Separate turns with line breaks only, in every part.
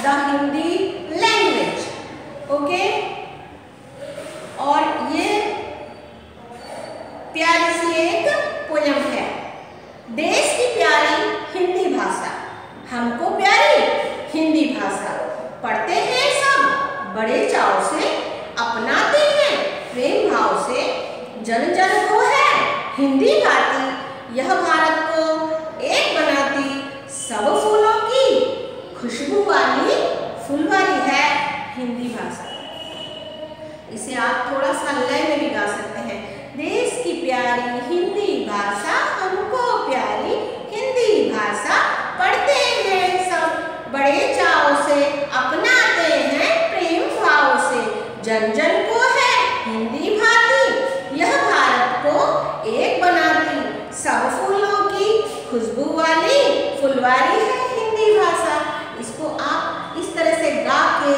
The Hindi language. Okay, और ये प्यारी सी एक पोयम है। देश की प्यारी हिंदी भाषा, हमको प्यारी हिंदी भाषा, पढ़ते हैं सब बड़े चाव से, अपनाते हैं प्रेम भाव से, जन जन को है हिंदी भाती, यह भारत को एक बनाती, सब फूलों की खुशबू वाली फुलवारी है हिंदी भाषा। इसे आप थोड़ा सा लय में भी गा सकते हैं। देश की प्यारी हिंदी भाषा, हमको प्यारी हिंदी भाषा, पढ़ते हैं सब बड़े चाव से, अपनाते हैं प्रेम भाव से, जन जन को है हिंदी भाती, यह भारत को एक बनाती, सब फूलों की खुशबू वाली फुलवारी है हिंदी भाषा। इसको आप इस तरह से गा के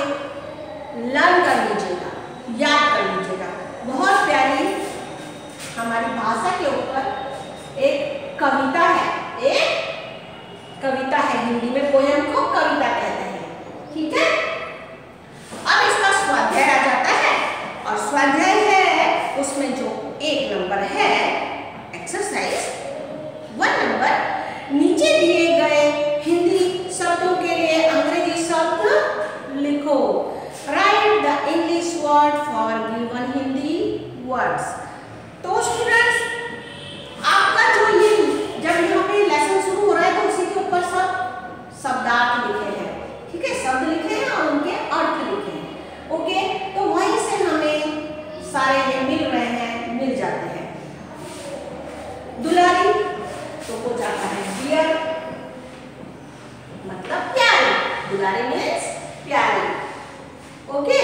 लर्न कर लीजिएगा, याद कर लीजिएगा। बहुत प्यारी हमारी भाषा के ऊपर एक कविता है, एक कविता है, हिंदी में पोयम को कविता कहते हैं। ठीक है, अब इसका स्वाध्याय आ जाता है, और स्वाध्याय है उसमें जो 1 नंबर है, एक्सरसाइज 1 नंबर, नीचे दिए गए हिंदी शब्दों के लिए अंग्रेजी शब्द लिखो। Right the English word for given Hindi words. तो स्टूडेंट्स, आपका जो ये जब यहाँ पे लेसन शुरू हो रहा है तो उसी के ऊपर सब शब्दार्थ लिखे हैं। ठीक है, शब्द लिखे हैं और उनके अर्थ लिखे हैं। ओके, तो वहीं से हमें सारे ये मिल रहे हैं, मिल जाते हैं। दुलारी तो हो जाता है डियर, मतलब प्यारी, दुलारी मीन्स प्यारी। ओके,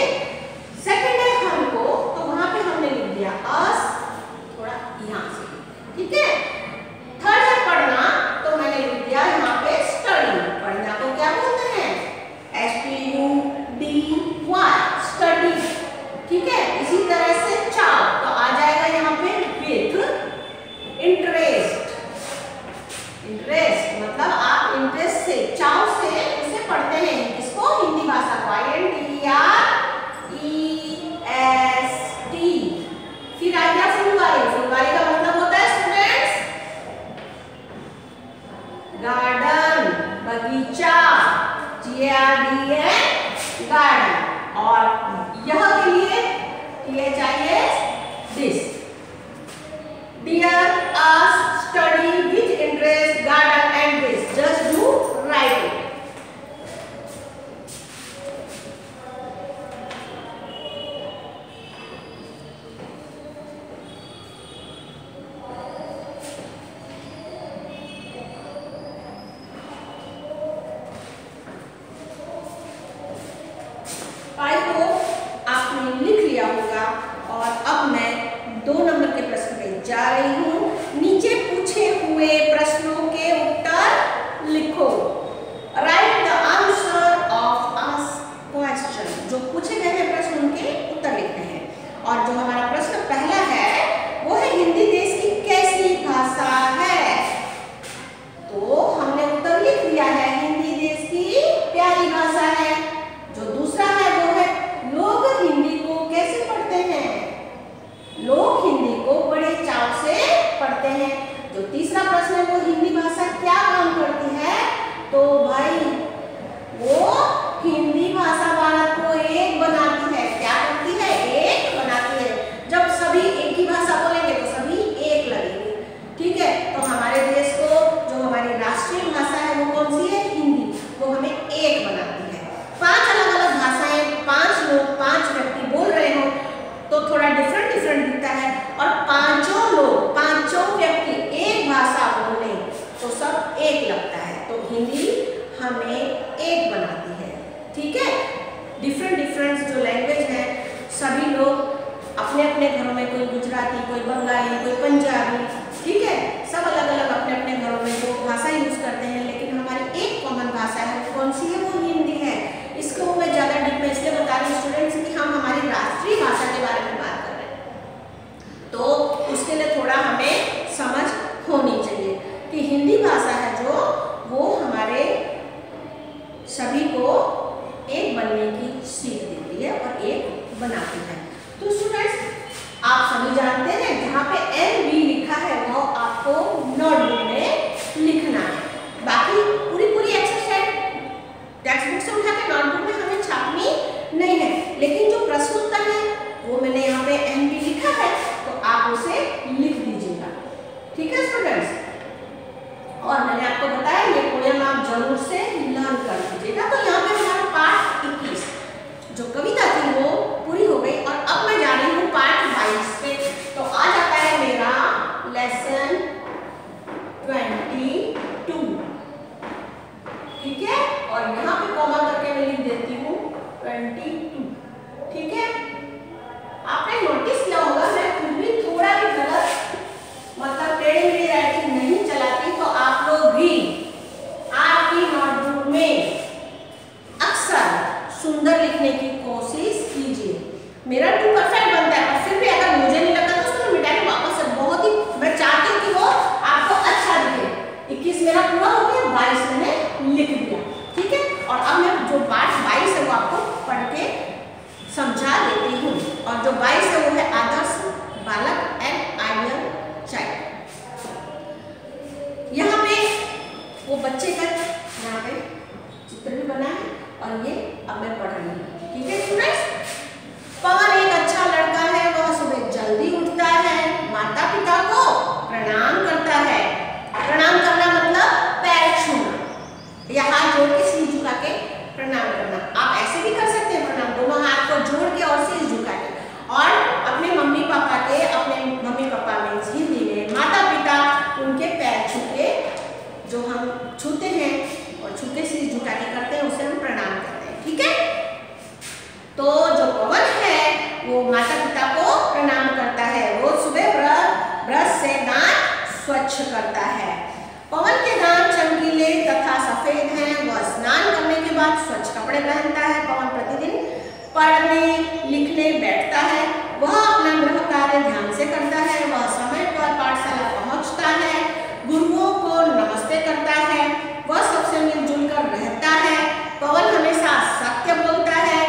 सेकंड है हमको, तो वहां पे हमने लिख दिया अस, थोड़ा यहाँ से। ठीक है, थर्ड है पढ़ना, तो मैंने लिख दिया यहाँ पे स्टडी। पढ़ना को क्या बोलते हैं? STUDY, study. ठीक है, इसी तरह से चाव, तो आ जाएगा यहाँ पे विथ इंटरेस्ट। इंटरेस्ट मतलब आप इंटरेस्ट से, चाव से उसे पढ़ते हैं, इसको हिंदी भाषा को INTREST। फिर आ गया फुलवारी। फुलवारी का मतलब होता है स्टूडेंट्स गार्डन, बगीचा, GARDEN, गार्डन। और यह के लिए चाहिए this, dear us study with interest garden and this, just do write it. I hope आपने लिख लिया होगा, और अब मैं 2 नंबर के प्रश्न पे जा रही हूँ। नीचे पूछे हुए प्रश्नों के उत्तर लिखो। Right the answer of asked question. जो पूछे गए हैं प्रश्न उनके उत्तर लिखने हैं। और जो हमारा प्रश्न पहला है वो है हिंदी देश की कैसी भाषा है? तो हमने उत्तर लिख दिया है, हिंदी देश की प्यारी भाषा है। जो दूसरा है वो है लोग हिंदी को कैसे पढ़ते हैं? लोग हिंदी को बड़े चाव से पढ़ते हैं। जो तीसरा प्रश्न है वो हिंदी भाषा क्या काम करती है? तो भाई वो हिंदी भाषा भारत को एक बनाती है। क्या करती है? एक बनाती है। जब सभी एक ही भाषा बोलेंगे तो सभी एक लगेंगे। ठीक है, तो हमारे देश को जो हमारी राष्ट्रीय भाषा है वो कौन सी है? हिंदी। वो हमें एक बनाती है। 5 अलग-अलग भाषाएं 5 लोग 5 व्यक्ति बोल रहे हो तो थोड़ा डिफरेंट दिखता है, और पांचों लोग 5 व्यक्ति एक भाषा बोले तो सब एक लगता है। तो हिंदी हमें एक बनाती है। ठीक है, डिफरेंट जो लैंग्वेज है, सभी लोग अपने अपने घरों में, कोई गुजराती, कोई बंगाली, कोई पंजाबी, ठीक है, सब अलग-अलग अपने अपने घरों में वो भाषा यूज करते हैं, लेकिन हमारी एक कॉमन भाषा है। कौन सी है? वो हिंदी है। इसको मैं ज़्यादा डीप में इसलिए बता रही हूँ स्टूडेंट्स कि हम हमारी राष्ट्रीय भाषा के बारे में बात कर रहे हैं, तो उसके लिए थोड़ा हमें समझ होनी चाहिए कि हिंदी भाषा है जो वो हमारे सभी को एक बनने की सीख देती है और एक बनाती है। तो स्टूडेंट्स, आप सभी जानते हैं जहाँ पे NB लिखा है वो आपको नोटबुक में लिखना है। बाकी पूरी एक्सरसाइज टेक्स्ट बुक से उठा के नोटबुक में हमें छापनी नहीं है, लेकिन जो प्रश्न उत्तर है वो मैंने यहाँ पे NB लिखा है, तो आप उसे लिख दीजिएगा। ठीक है स्टूडेंट्स, और मैंने आपको बताया ये पोयम आप जरूर से लर्न कर लीजिएगा। तो यहाँ पे हमारा पार्ट 21 जो कविता थी वो पूरी हो गई, और अब मैं जा रही हूँ पार्ट 22 पे। तो आ जाता है मेरा लेसन 22। ठीक है, और यहाँ पे कॉमा करके मैं लिख देती हूँ 22। ठीक है, आपने नोटिस किया होगा मैं खुद भी थोड़ा भी गलत मतलब टेढ़ी मेढ़ी राइटिंग नहीं चलाती, तो आप लोग भी आपकी नोटबुक में अक्सर सुंदर लिखने की कोशिश कीजिए। मेरा 2 परफेक्ट बनता है, पर फिर भी अगर मुझे नहीं लगता तो उसको मिटा के वापस से बहुत ही मैं चाहती हूँ कि वो आपको अच्छा दिखे। 21 मेरा पूरा हो गया, 22 मैंने लिख दिया। ठीक है, और अब मैं जो पार्ट 22 है वो आपको पढ़ के समझा देती हूँ, और जो 22 है वो है आदर्श बालक एंड आइडियल चाइल्ड। यहाँ पे वो बच्चे का यहाँ पे चित्र भी बना है, और ये अब मैं पढ़ रही हूँ। ठीक है स्टूडेंट्स, पवन एक अच्छा लड़का है, वह सुबह जल्दी उठता है, माता पिता को प्रणाम करता है। प्रणाम करना मतलब पैर छूना या हाथ जोड़ के सिर झुका के प्रणाम करना। आप ऐसे भी कर सकते हैं प्रणाम, दोनों हाथ को जोड़ के और सिर झुका के, और अपने मम्मी पापा के, अपने मम्मी पापा में हिंदी में माता पिता उनके पैर छू के, जो हम छूते हैं और छू के सिर झुका के करते हैं उसे हम प्रणाम करते हैं। ठीक है, तो जो पवन है वो माता पिता को प्रणाम करता है, रोज सुबह ब्रश से दांत स्वच्छ करता है। पवन के दांत चमकीले तथा सफेद हैं, वह स्नान करने के बाद स्वच्छ कपड़े पहनता है। पवन प्रतिदिन पढ़ने लिखने बैठता है, वह अपना गृह कार्य ध्यान से करता है, वह समय पर पाठशाला पहुंचता है, गुरुओं को नमस्ते करता है, वह सबसे मिलजुल कर रहता है। पवन हमेशा सत्य बोलता है,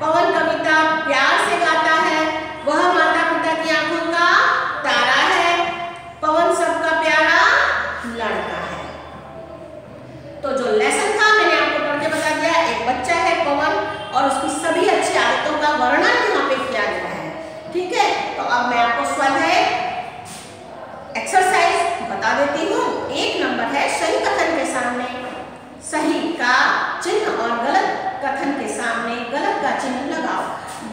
पवन कविता प्यार से गाता है, वह माता पिता की आंखों का तारा है, पवन सबका प्यारा लड़का है। तो जो लेसन था मैंने आपको पढ़ के बता दिया। एक बच्चा है पवन और उसकी सभी अच्छी आदतों का वर्णन यहाँ पे किया गया है। ठीक है, तो अब मैं आपको स्वाध्याय एक्सरसाइज बता देती हूँ। 1 नंबर है सही कथन के सामने सही का चिन्ह और गलत कथन के सामने गलत का चिन्ह लगाओ।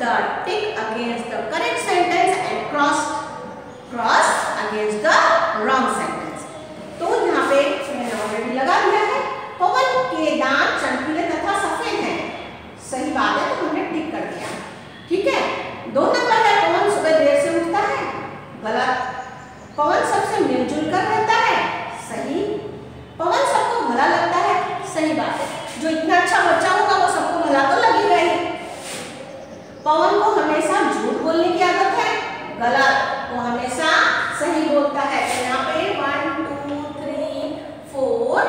The tick against the correct sentence and cross against the wrong sentence. तो यहाँ पे मैंने ऑलरेडी लगा दिया है। पवन के दांत चमकीले तथा सफेद हैं, सही बात है, तो हमने टिक कर दिया। ठीक है, 2 नंबर है पवन सुबह देर से उठता है, गलत। पवन सबसे मिलजुल कर रहता है, सही। पवन सबको भला लगता है, सही बात है, जो इतना अच्छा बच्चा होगा वो सबको भला तो लगेगा ही। पवन को हमेशा झूठ बोलने की आदत है, गलत, वो हमेशा सही बोलता है। तो यहाँ पे 1 2 3 4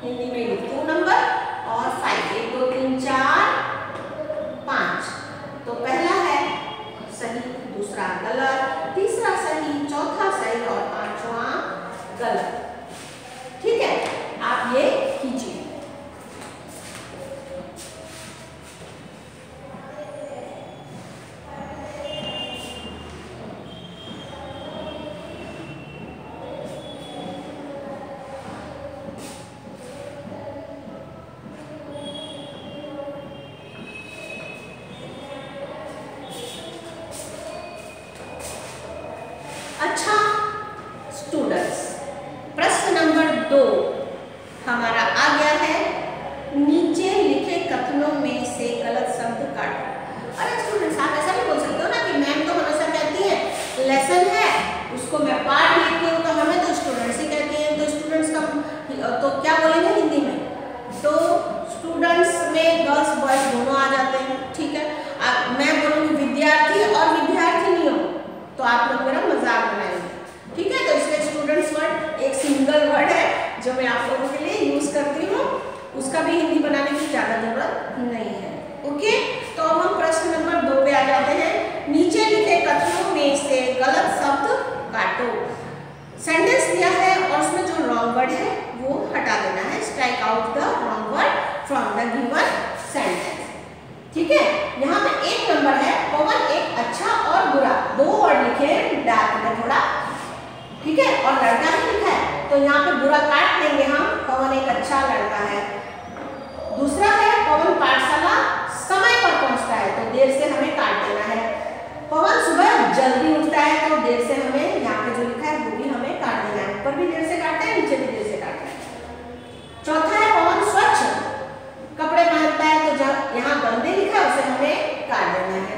हिंदी में लिखती हूँ नंबर, और 5 1 2 3 4 5। तो पहला है सही, दूसरा गलत, तीसरा सही, चौथा सही और 5वां गलत। ठीक है, आप ये कीजिए। अच्छा स्टूडेंट्स, प्रश्न नंबर 2 हमारा आ गया है, नीचे लिखे कथनों में से गलत शब्द काटो। अरे स्टूडेंट्स, आप ऐसा नहीं बोल सकते हो ना कि मैम तो हमेशा कहती है लेसन है उसको मैं पाठ लिखती हूँ तो हमें तो स्टूडेंट्स ही कहती हैं, तो स्टूडेंट्स का तो क्या बोलेंगे हिंदी में? तो स्टूडेंट्स में गर्ल्स बॉयज दोनों आ जाते हैं। ठीक है, मैं बोलूँगी विद्यार्थी और विद्यार्थिनियों, तो आप लोग मेरा मजाक बनाएंगे। ठीक है, तो इसलिए स्टूडेंट्स वर्ड एक सिंगल वर्ड है जो मैं आप लोगों के लिए यूज करती हूँ, उसका भी हिंदी बनाने की ज़्यादा जरूरत नहीं गलत शब्द काटो। सेंटेंस दिया है और उसमें जो रॉन्ग वर्ड है वो हटा देना है। Strike out the wrong word from the given sentence. ठीक है, यहाँ पे एक नंबर है, पवन एक अच्छा और बुरा, दो वर्ड लिखे डार्क में थोड़ा, ठीक है, और लड़का ही लिखा है तो यहाँ पे बुरा काट देंगे हम, पवन एक अच्छा लड़का है। दूसरा है पवन पाठशाला समय पर पहुंचता है तो देर से हमें काट देना है। पवन सुबह जल्दी उठता है तो देर से हमें यहाँ पे जो लिखा है वो भी हमें काट देना है। ऊपर भी देर से काटते हैं, नीचे भी देर से काटते हैं। चौथा है पवन स्वच्छ कपड़े पहनता है तो जब यहाँ गंदे लिखा है उसे हमें काट देना है।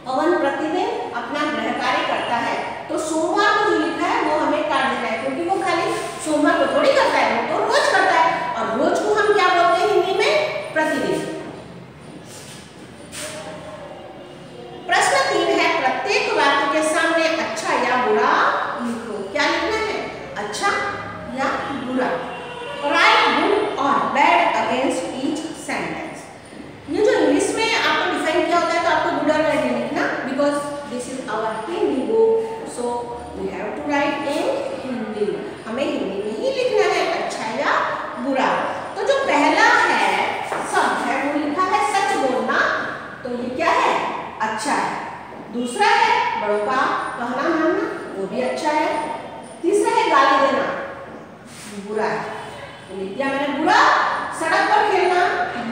पवन प्रतिदिन अपना गृह कार्य करता है तो सोमवार को जो लिखा है वो हमें काट देना है, क्योंकि वो खाली सोमवार को थोड़ी करता है, वो तो रोज करता है, और रोज को हम क्या बोलते हैं हिंदी में? प्रतिदिन। प्रश्न 3 है प्रत्येक वाक्य के सामने अच्छा या बुरा लिखो। क्या लिखना है? अच्छा या बुरा। राइट गुड और बैड अगेंस्ट ईच सेंटेंस। ये जो इंग्लिश में आपको डिफाइन किया होता है तो आपको गुड और बैड नहीं लिखना, because this is our Hindi book, so we have to write in Hindi. हमें हिंदी में ही लिखना है अच्छा या बुरा। तो जो पहला है शब्द है वो लिखा है सच बोलना, तो ये क्या है? अच्छा है। दूसरा है बड़ों का कहना मानना, वो भी अच्छा है। तीसरा है गाली देना, बुरा है, तो लिख दिया मैंने बुरा। सड़क पर खेलना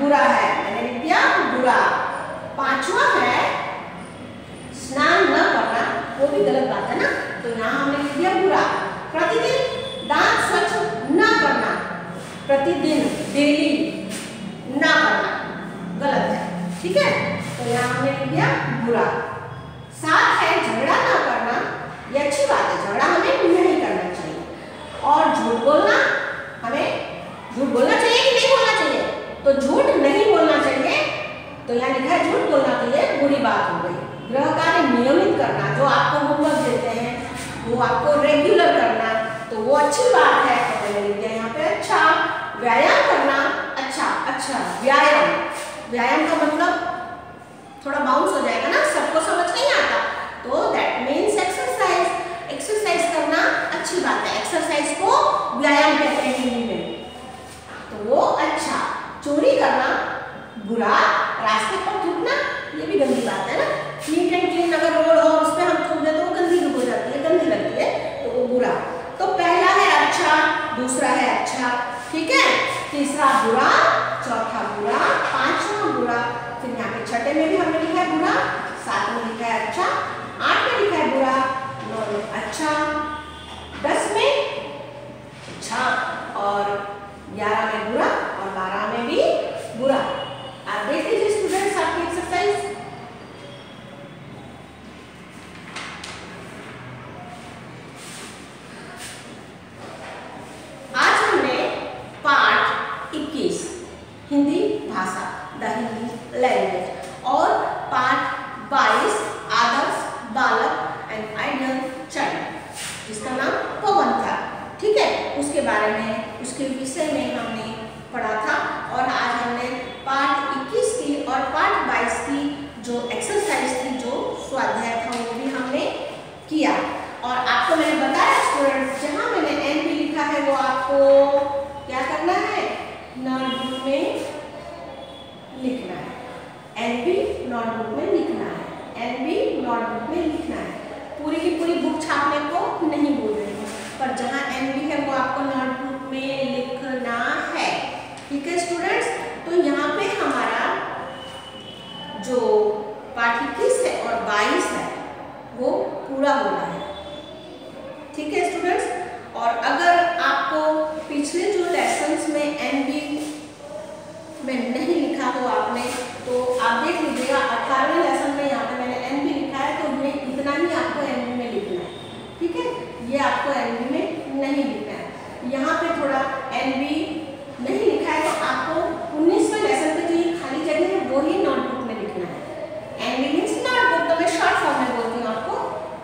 बुरा है, मैंने लिख दिया बुरा। पांचवा है स्नान न करना, वो भी गलत बात है ना, तो यहाँ हमने लिख दिया बुरा। प्रतिदिन दांत स्वच्छ न करना, प्रतिदिन डेली ना करना गलत है, ठीक है, तो यहाँ हमने लिख दिया बुरा। 7 है झगड़ा ना करना, ये अच्छी बात है, झगड़ा हमें नहीं करना चाहिए। और झूठ बोलना, हमें झूठ बोलना चाहिए कि नहीं बोलना चाहिए? तो झूठ नहीं बोलना चाहिए, तो यहाँ लिखा है झूठ बोलना, तो ये बुरी बात हो गई। गृह कार्य नियमित करना, जो आपको होमवर्क देते हैं वो आपको रेगुलर करना, तो वो अच्छी बात है, तो मैंने लिख दिया यहाँ पे अच्छा। व्यायाम करना अच्छा, अच्छा व्यायाम, व्यायाम का मतलब थोड़ा बाउंस हो जाएगा ना, सबको समझ नहीं आता, तो दैट मीन्स एक्सरसाइज। एक्सरसाइज करना अच्छी बात है, एक्सरसाइज को व्यायाम कहते हैं हिंदी में, तो वो अच्छा। चोरी करना बुरा, रास्ते पर थूकना ये भी गंदी बात है ना, नीट एंड क्लीन अगर रोड हो उस पर हम थूक दे तो वो गंदी हो जाती है, गंदी लगती है, तो वो बुरा। तो पहला है अच्छा, दूसरा है अच्छा, ठीक है, तीसरा बुरा, चौथा बुरा, पांचवा बुरा, फिर यहाँ पे छठे में भी हमने लिखा है बुरा, 7 में लिखा है अच्छा, 8 में लिखा है बुरा, 9 में अच्छा, 10 में अच्छा, और 11 में बुरा, और 12 में भी बुरा। आप देख लीजिए स्टूडेंट्स आपकी एक्सरसाइज। आज हमने पाठ 21 हिंदी भाषा, द हिंदी लैंग्वेज, और पाठ 22 आदर्श बालक एंड आइडियल चाइल्ड, जिसका नाम पवन था, ठीक है, उसके बारे में, उसके विषय में हमने पढ़ा था। और आज हमने पाठ 21 की और पाठ 22 की जो एक्सरसाइज थी, जो स्वाध्याय था, वो भी हमने किया। और आपको मैंने बताया स्टूडेंट्स, जहाँ मैंने एन भी लिखा है वो आपको क्या करना है? नोटबुक में लिखना है, एन भी नोटबुक में लिखना है, एन भी नोटबुक में लिखना है। पूरी की पूरी बुक छापने को नहीं बोल रही हूँ, पर जहाँ एन भी है वो आपको नोटबुक में लिखना है, ठीक है स्टूडेंट्स। तो यहाँ पे हमारा जो पाठ 21 है और 22 है वो पूरा हो रहा है, ठीक है स्टूडेंट्स। और अगर आपको पिछले जो लेसन्स में एन बी में नहीं लिखा हो आपने, तो आप देख लीजिएगा 18वें लेसन में यहाँ पे मैंने एन बी लिखा है, तो ये इतना ही आपको एन बी में लिखना है, ठीक है, ये आपको एन बी में नहीं लिखना है। यहाँ पे थोड़ा एन बी नहीं लिखा है, तो आपको 19वें लेसन पे जो ये खाली जगह है वो ही नोटबुक में लिखना है। एन बी मीन्स नोटबुक, तो मैं शॉर्ट फॉर्म में बोलती हूँ आपको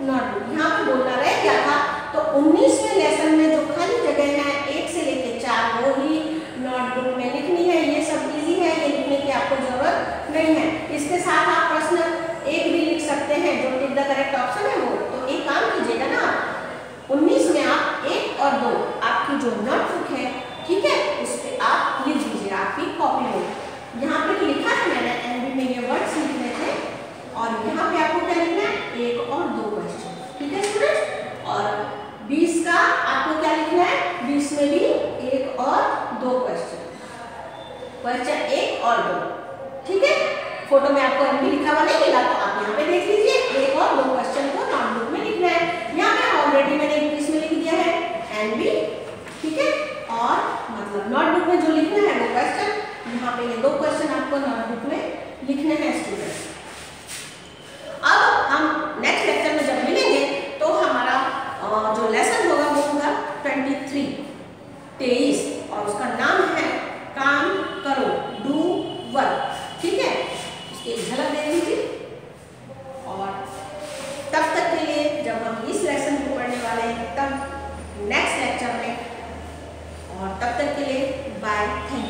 नोटबुक, यहाँ पे बोलना रह गया था, तो 19वें लेसन में जो खाली जगह है 1 से लेकर 4 वो ही नोटबुक में लिखनी है। ये सब इजी है, ये लिखने की आपको 19 में आप 1 और 2 आपकी जो नोटबुक है, ठीक है, उस पर आप लिख दीजिए आपकी कॉपी में। यहाँ पे लिखा है मैंने एनबी में ये वर्ड्स लिखने थे और यहाँ पे आपको क्या लिखना है, 1 और 2 क्वेश्चन, ठीक है स्टूडेंट्स। और 20 का आपको क्या लिखना है, 20 में भी 1 और 2 क्वेश्चन, क्वेश्चन 1 और 2, ठीक है। फोटो में आपको एनबी लिखा हुआ नहीं मिला तो आप यहाँ पे देख लीजिए, 1 और 2 क्वेश्चन को नोटबुक में लिखना है। यहाँ पे ऑलरेडी मैंने इंग्लिश में लिख दिया है एनबी, ठीक है, और मतलब नोटबुक में जो लिखना है वो क्वेश्चन, यहाँ पे ये 2 क्वेश्चन आपको नोटबुक में लिखने हैं स्टूडेंट्स। अब हम नेक्स्ट लेक्चर में जब मिलेंगे तो हमारा जो लेसन होगा वो होगा 23 और उसका नाम है काम करो, डू वर्क, ठीक है। उसकी एक झलक दे दीजिए। और तब तक के लिए जब हम इस लेसन को पढ़ने वाले हैं तब नेक्स्ट लेक्चर में, और तब तक के लिए बाय, थैंक यू।